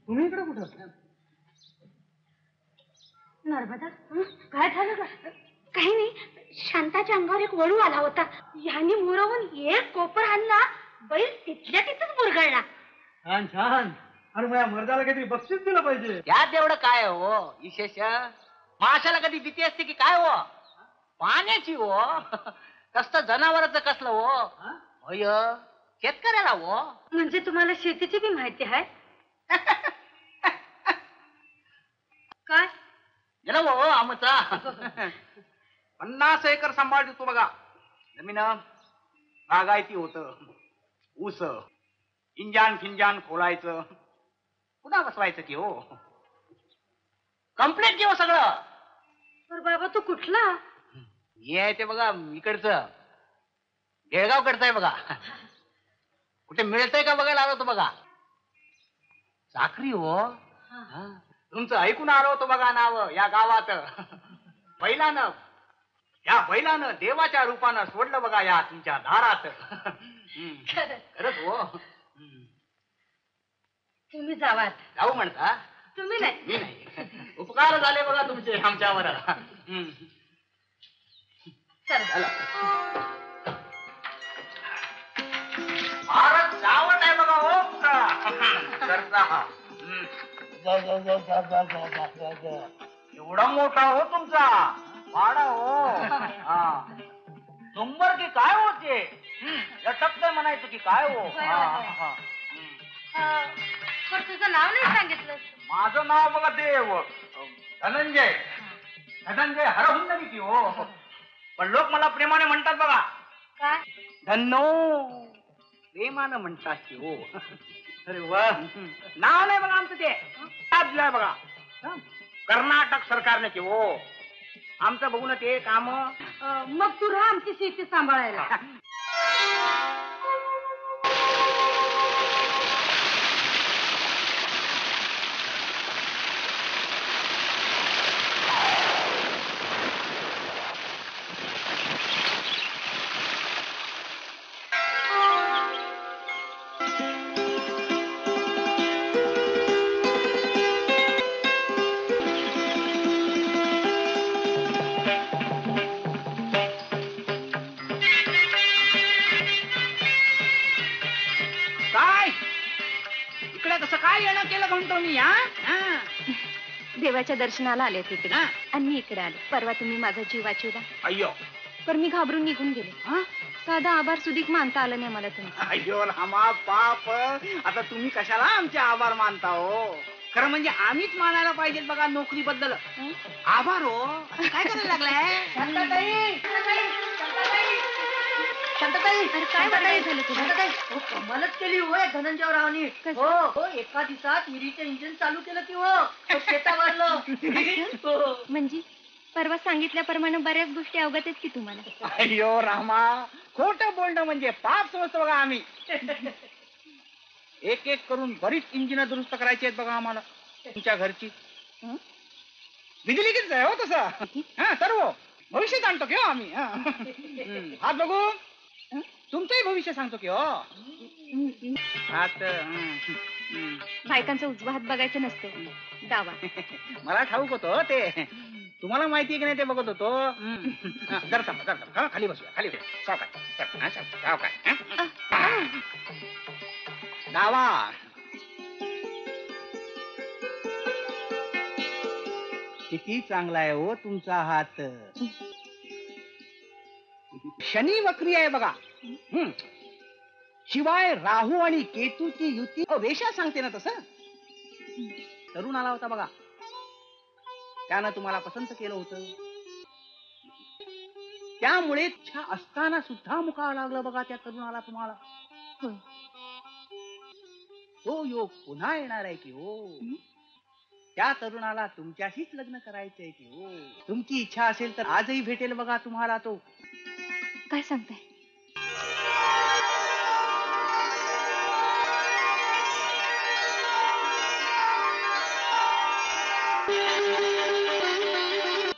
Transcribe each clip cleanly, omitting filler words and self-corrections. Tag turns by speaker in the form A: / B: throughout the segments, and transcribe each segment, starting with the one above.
A: तुम्ही इकडे कुठं?
B: नर्मदा, काय झालं ग? काही नाही, शांताच्या अंगावर एक वळू आला होता. ह्यांनी मुरवून एक कोपर आणला, बैल तिथल्या तिथंच मुरगळला.
A: छान छान. अरे माझ्या मर्दाला काहीतरी बक्षीस दिलं पाहिजे.
C: यात एवढं काय हो विशेष? माशाला कधी भीती असते की काय हो? पाण्याची हो. कसलं जनावरांचं कसलं हो? होय शेतकऱ्याला हो.
B: म्हणजे तुम्हाला शेतीची बी माहिती आहे? काय
C: गेला हो आमचा 50 एकर सांभाळ देतो बघा. जमीन बागायती होत, ऊस, इंजान फिंजान खोलायचं, पुन्हा बसवायचं की हो. कम्प्लीट की हो सगळं.
B: तर बाबा तू कुठला?
C: हे आहे ते बघा इकडचं, बेळगावकडचं आहे बघा. कुठे मिळतंय का बघायला आलो होतो बघा. चाकरी हो. तुमचं ऐकून आलो होतो बघा नाव या गावात. बैलानं देवाच्या रूपानं सोडलं बघा या तुमच्या दारात. खरंच हो.
B: तुम्ही जावा.
C: जाऊ म्हणता?
B: तुम्ही नाही.
C: मी नाही. उपकार झाले बघा तुमचे आमच्यावर.
B: चला.
C: फारच जावट आहे बघा हो तुमचा. एवढा मोठा हो तुमचा वाडा हो. नंबर की काय होते लटकतंय म्हणायचं की काय हो.
B: पण तुझं नाव नाही सांगितलं.
C: माझं नाव बघा देव धनंजय. धनंजय हरहुंदरी की हो. पण लोक मला प्रेमाने म्हणतात बघा.
B: काय?
C: धन्नो प्रेमानं म्हणतात की हो. अरे वा. नाव नाही बघा आमचं ते दिलंय बघा कर्नाटक सरकारने की हो. आमचं बघून ते काम.
B: मग तू राहा आमची शेती सांभाळायला.
D: देवाच्या दर्शनाला आले तिकडे आणि मी इकडे आले. परवा तुम्ही माझा जीव वाचवला.
C: अय्यो.
D: पण मी घाबरून निघून गेले. साधा आभार सुधीक मानता आलं नाही मला तुमचं.
C: अय्यो रामा पाप. आता तुम्ही कशाला आमचे आभार मानता हो? खरं म्हणजे आम्हीच मानायला पाहिजे बघा नोकरी बद्दल आभार हो. काय करायला लागलाय?
B: शांताताई,
D: काय बरं झालं तुझं?
B: कमालच केली हो धनंजय रावनी. हो एका दिवसात विहिरीचं इंजिन चालू केलं की हो शेतावरलं.
D: म्हणजे परवा सांगितल्याप्रमाणे बऱ्याच गोष्टी अवगत आहेत की तुम्हाला.
C: अय्यो रामा खोटं बोलणं म्हणजे पाप समजतो बघा आम्ही. एक एक करून बरीच इंजिन दुरुस्त करायची आहेत बघा आम्हाला तुमच्या घरची. बिजली किती आहे हो तसं. सर्व भविष्य सांगतो की हो आम्ही. हात बघू तुमचंही भविष्य सांगतो की हो. हात
D: बायकांचा उजवा हात बघायचं नसते डावा.
C: मला ठाऊक होतो ते. तुम्हाला माहिती आहे की नाही ते बघत होतो. जरा थांबा खाली बसूया खाली सावकाश. डावा. किती चांगला आहे हो तुमचा हात. शनी वक्री आहे बघा. शिवाय राहू आणि केतूची युती वेशा सांगते ना तसं. तरुण आला होता बघा त्यानं तुम्हाला पसंत केलं होतं. त्यामुळे इच्छा असताना सुद्धा मुकावं लागलं बघा त्या तरुणाला तुम्हाला. तो योग पुन्हा येणार आहे की हो. त्या तरुणाला तुमच्याशीच लग्न करायचंय की हो. तुमची इच्छा असेल तर आजही भेटेल बघा तुम्हाला तो.
D: काय सांगताय?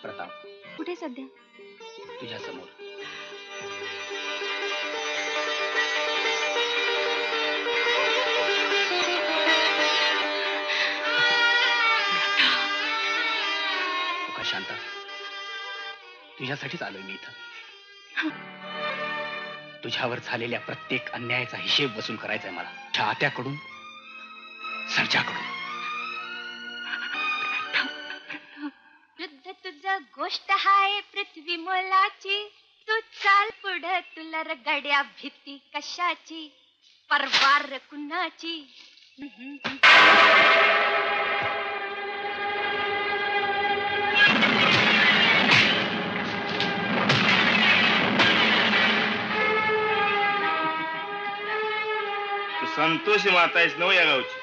C: प्रताप
D: कुठे सध्या?
C: तुझ्या समोर.
E: तुझ्यासाठीच आलोय मी इथं. तुझ्यावर झालेल्या प्रत्येक अन्यायाचा हिशेब वसूल करायचाय मला, तात्याकडून, सर्जाकडून.
D: वृद्ध तुझ गोष्ट हाय पृथ्वी मोलाची, तू चाल पुढं, तुला रगड्या भीती कशाची, परवार कुणाची.
F: तू संतोषी माता आहेस नव या गावची.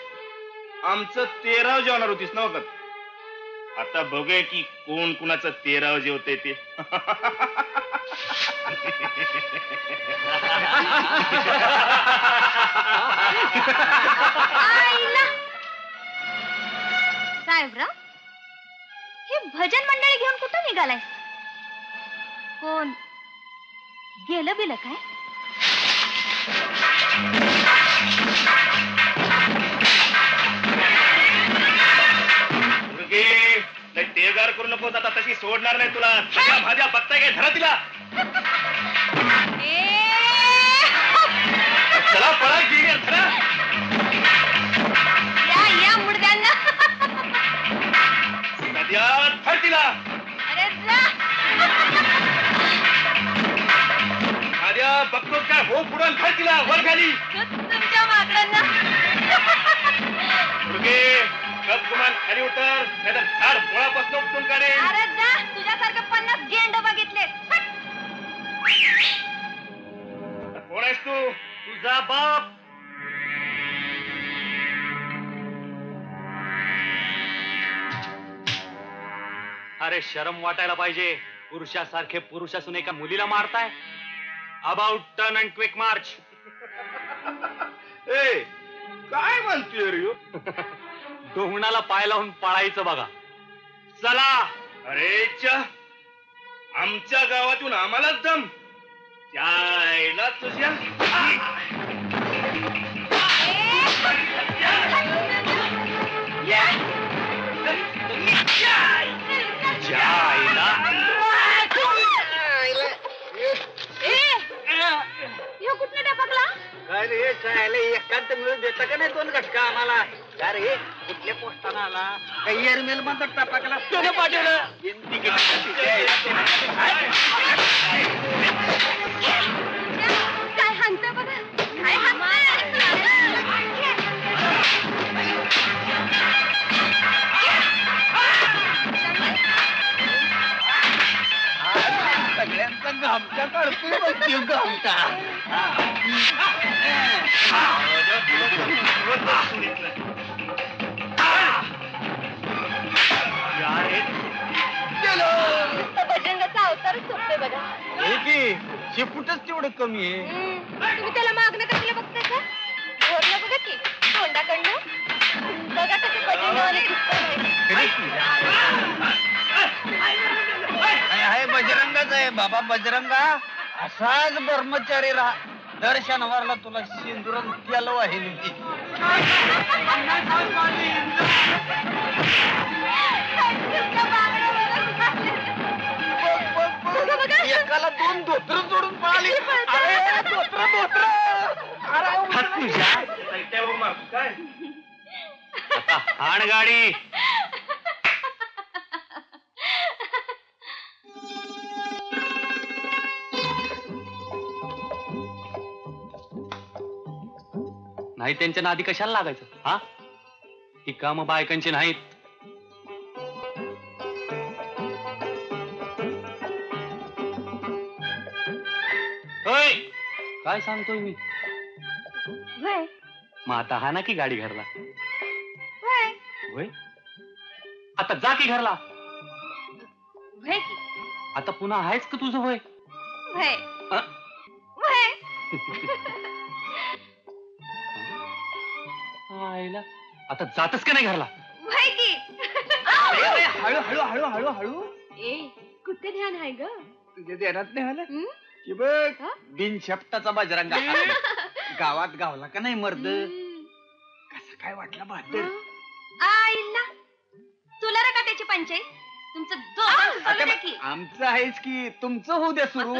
F: आमचं 13 जेवणार होतीस नव का? आता बघूया की कोण कुणाचं 13 जेवते ते.
D: साहेबराव, हे भजन मंडळी घेऊन कुठं निघालाय? कोण गेलं बिलं काय?
F: तेगार करू नकोस, आता तशी सोडणार नाही तुला. सगळ्या भाज्या बघताय काय? धरा तिला. चला पळा, गिर धरा.
D: या मुडद्यांना.
F: सध्या धर तिला.
D: अरे जा.
F: आद्या बघतोस काय? हो पुढं धर तिला वर खाली.
D: तुमच्या माकडांना.
F: कप गुमान खाली उतर, नाहीतर झाड मुळापासून उपटून काढेल.
D: अरे जा, तुझ्यासारखे 50 गेंड बघितले.
F: कोण आहेस तू? तुझा बाप.
E: अरे शरम वाटायला पाहिजे. पुरुषासारखे पुरुष असून एका मुलीला मारताय. About turn and quick march.
F: ए काय म्हणतोय रे?
E: डोंगणाला पाय लावून पळायचं बघा.
F: चला. अरे च्या, आमच्या गावातून आम्हालाच दम. त्याला तुझ्या
B: कुठला टपकला?
C: काय रे काय एकांत मिळून देता का नाही 2 घटका आम्हाला? काय रे कुठल्या पोस्टानं आला? काही एअरमेल मध्ये टाकायला त्याने पाठवलं.
B: काय हाणतं बघा, काय
C: सगळ्यांचा घामटा काढतोय बघ घामटा.
B: भजंगाचा अवतारच सोपते बघा.
C: हे की शेपूटच तेवढं कमी आहे.
B: तुम्ही त्याला मागणं कसलं बघताय का? वरनं बघा की तोंडाकडनं बघा कसे भजंगावाले
C: आहे बजरंगाच आहे बाबा. बजरंगा असाच ब्रह्मचारी राहा. दर शनिवारला तुला सिंदुरान तेल वाहिली होती. एकाला 2 धोत्र जोडून पळाली. अरे धोत्र
F: काय
E: हाण गाडी. नाही त्यांच्या नादी कशाला लागायचं? हा, ही कामं बायकांची नाहीत. होय, काय सांगतोय मी?
B: वय
E: मग आता हा ना की गाडी घरला.
B: वय
E: होय, आता जा की घरला.
B: वय की
E: आता पुन्हा आहेच का तुझं वय?
B: वय
E: अ?
B: वय
E: आईला, आता जातच का नाही घरला?
B: वय की.
C: हळू हळू हळू हळू हळू.
B: ए कुठे ध्यान आहे ग?
C: तुझ्या ध्यानात नाही आलं
B: हं?
C: की बघ
B: हा?
C: बिनशपटाचा बजरंगा गावात गावला का नाही मर्द.
B: हं.
C: कसं काय वाटलं बहादर?
B: हं?
D: आईला, तुला रे का त्याची पंचायत? तुमचं दोघांचं चालू द्या की
E: आमचं आहेच की तुमचं होऊ द्या सुरू